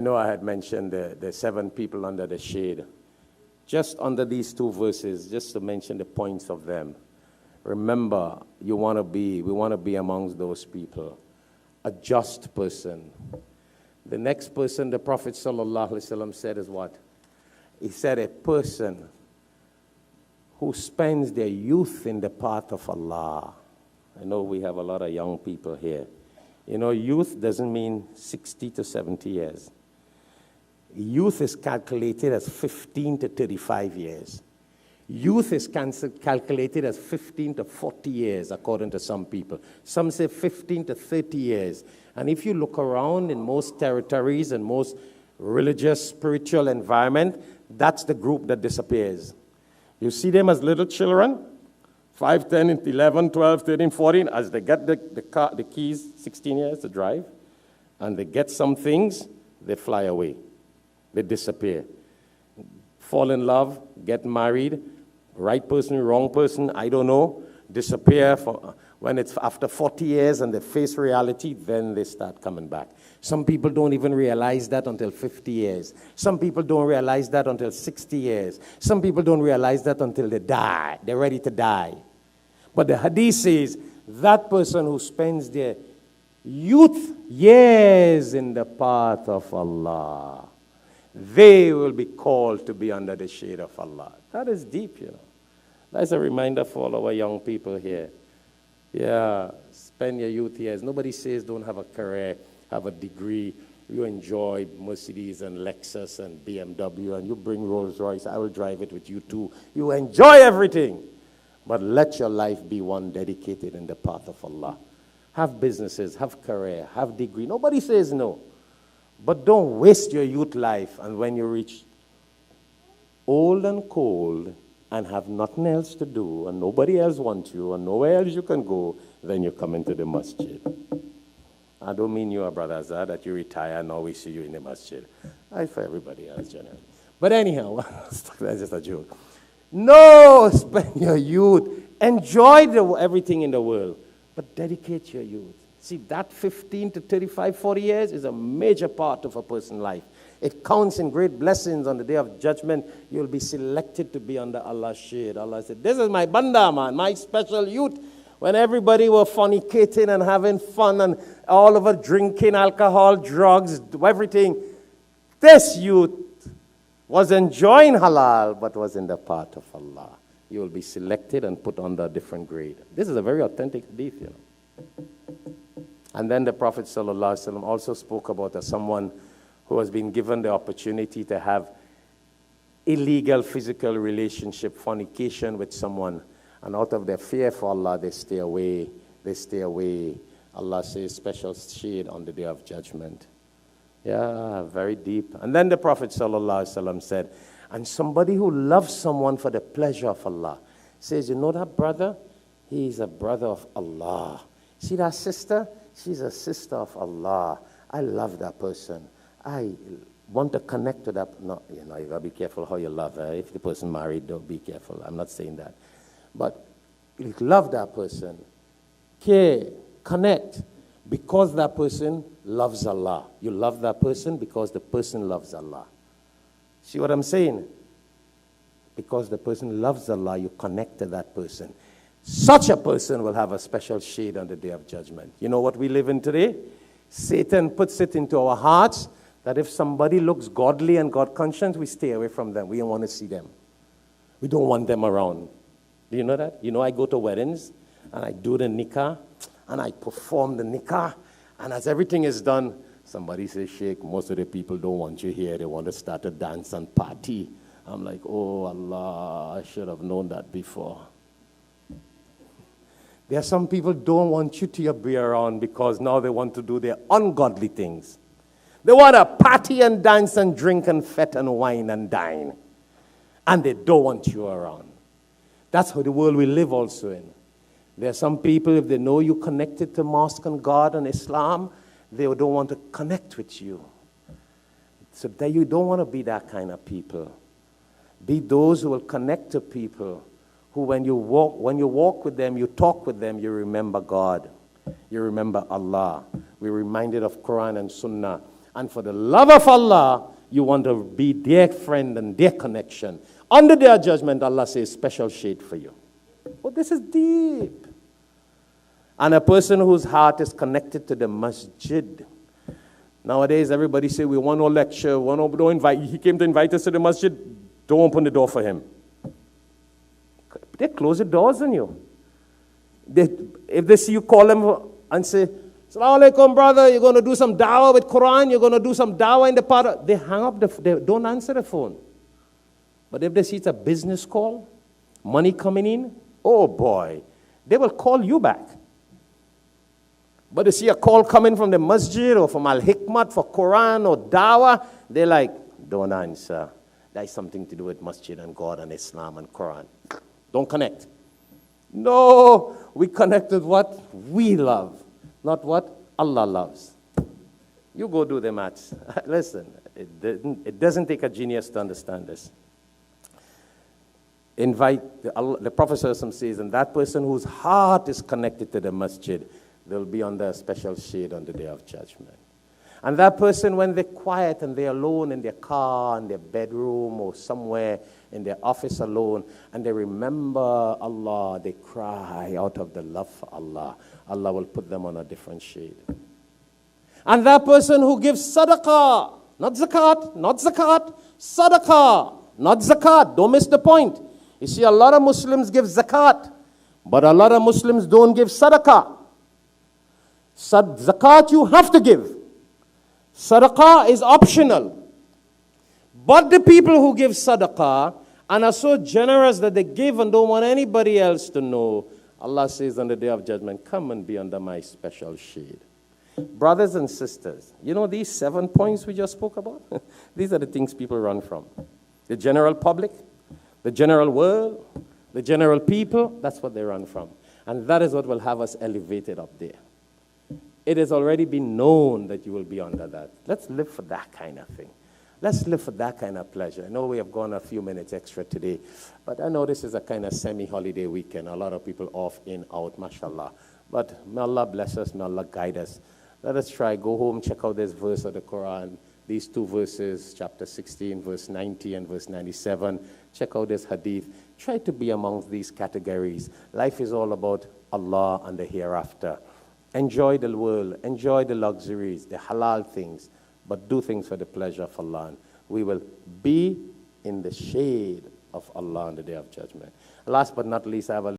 I know I had mentioned the 7 people under the shade. Just under these 2 verses, just to mention the points of them. Remember, we want to be amongst those people. A just person. The next person the Prophet ﷺ said is what? He said a person who spends their youth in the path of Allah. I know we have a lot of young people here. You know, youth doesn't mean 60 to 70 years. Youth is calculated as 15 to 35 years. Youth is calculated as 15 to 40 years, according to some people. Some say 15 to 30 years. And if you look around in most territories and most religious, spiritual environment, that's the group that disappears. You see them as little children, 5, 10, 11, 12, 13, 14, as they get the keys, 16 years to drive, and they get some things, they fly away. They disappear. Fall in love, get married, right person, wrong person, I don't know, disappear. When it's after 40 years and they face reality, then they start coming back. Some people don't even realize that until 50 years. Some people don't realize that until 60 years. Some people don't realize that until they die. They're ready to die. But the hadith says that person who spends their youth years in the path of Allah, they will be called to be under the shade of Allah. That is deep, you know. That's a reminder for all our young people here. Yeah, spend your youth years. Nobody says don't have a career, have a degree. You enjoy Mercedes and Lexus and BMW, and you bring Rolls Royce. I will drive it with you too. You enjoy everything. But let your life be one dedicated in the path of Allah. Have businesses, have career, have degree. Nobody says no. But don't waste your youth life, and when you reach old and cold and have nothing else to do, and nobody else wants you, and nowhere else you can go, then you come into the masjid. I don't mean you, Brother Azhar, that you retire and now we see you in the masjid. For everybody else, generally. But anyhow, that's just a joke. No, spend your youth. Enjoy everything in the world, but dedicate your youth. See, that 15 to 35, 40 years is a major part of a person's life. It counts in great blessings on the day of judgment. You'll be selected to be under Allah's shade. Allah said, this is my banda, man, my special youth. When everybody were fornicating and having fun and all over drinking, alcohol, drugs, everything, this youth was enjoying halal, but was in the path of Allah. You will be selected and put under a different grade. This is a very authentic hadith, you know. And then the Prophet ﷺ also spoke about someone who has been given the opportunity to have illegal physical relationship, fornication with someone, and out of their fear for Allah, they stay away. They stay away. Allah says special shade on the day of judgment. Yeah, very deep. And then the Prophet ﷺ said, and somebody who loves someone for the pleasure of Allah says, you know that brother? He's a brother of Allah. See that sister? She's a sister of Allah. I love that person. I want to connect to that. No, you know, you got to be careful how you love her. If the person married, don't be careful. I'm not saying that. But you love that person. Care, connect, because that person loves Allah. You love that person because the person loves Allah. See what I'm saying? Because the person loves Allah, you connect to that person. Such a person will have a special shade on the day of judgment. You know what we live in today? Satan puts it into our hearts that if somebody looks godly and God-conscious, we stay away from them. We don't want to see them. We don't want them around. Do you know that? You know, I go to weddings, and I do the nikah, and I perform the nikah, and as everything is done, somebody says, Sheikh, most of the people don't want you here. They want to start a dance and party. I'm like, oh, Allah, I should have known that before. There are some people who don't want you to be around because now they want to do their ungodly things. They want to party and dance and drink and fet and wine and dine. And they don't want you around. That's how the world we live also in. There are some people, if they know you connected to mosque and God and Islam, they don't want to connect with you. So that you don't want to be that kind of people. Be those who will connect to people who when you walk with them, you talk with them, you remember God. You remember Allah. We're reminded of Quran and Sunnah. And for the love of Allah, you want to be their friend and their connection. Under their judgment, Allah says, special shade for you. Oh, this is deep. And a person whose heart is connected to the masjid. Nowadays, everybody say, we want no lecture, don't invite. He came to invite us to the masjid, don't open the door for him. They close the doors on you. If they see you, call them and say, Assalamu alaikum, brother, you're going to do some dawah with Quran, you're going to do some dawah in the part. They hang up, they don't answer the phone. But if they see it's a business call, money coming in, oh boy, they will call you back. But they see a call coming from the masjid or from Al-Hikmat for Quran or dawah, they're like, don't answer. That is something to do with masjid and God and Islam and Quran. Don't connect. No, we connect with what we love, not what Allah loves. You go do the maths. Listen, it doesn't take a genius to understand this. Invite, the Prophet says, and that person whose heart is connected to the masjid, they'll be under a special shade on the day of judgment. And that person, when they're quiet and they're alone in their car, in their bedroom, or somewhere in their office alone, and they remember Allah, they cry out of the love for Allah, Allah will put them on a different shade. And that person who gives sadaqah, not zakat, sadaqah, not zakat, don't miss the point. You see, a lot of Muslims give zakat, but a lot of Muslims don't give sadaqah. Zakat you have to give. Sadaqah is optional. But the people who give sadaqah and are so generous that they give and don't want anybody else to know, Allah says on the day of judgment, come and be under my special shade. Brothers and sisters, you know these 7 points we just spoke about? These are the things people run from. The general public, the general world, the general people, that's what they run from. And that is what will have us elevated up there. It has already been known that you will be under that. Let's live for that kind of thing. Let's live for that kind of pleasure. I know we have gone a few minutes extra today, but I know this is a kind of semi-holiday weekend. A lot of people off, in, out, mashallah. But may Allah bless us, may Allah guide us. Let us try, go home, check out this verse of the Quran, these 2 verses, chapter 16, verse 90 and verse 97. Check out this hadith. Try to be amongst these categories. Life is all about Allah and the hereafter. Enjoy the world, enjoy the luxuries, the halal things, but do things for the pleasure of Allah. We will be in the shade of Allah on the day of judgment. Last but not least, I have a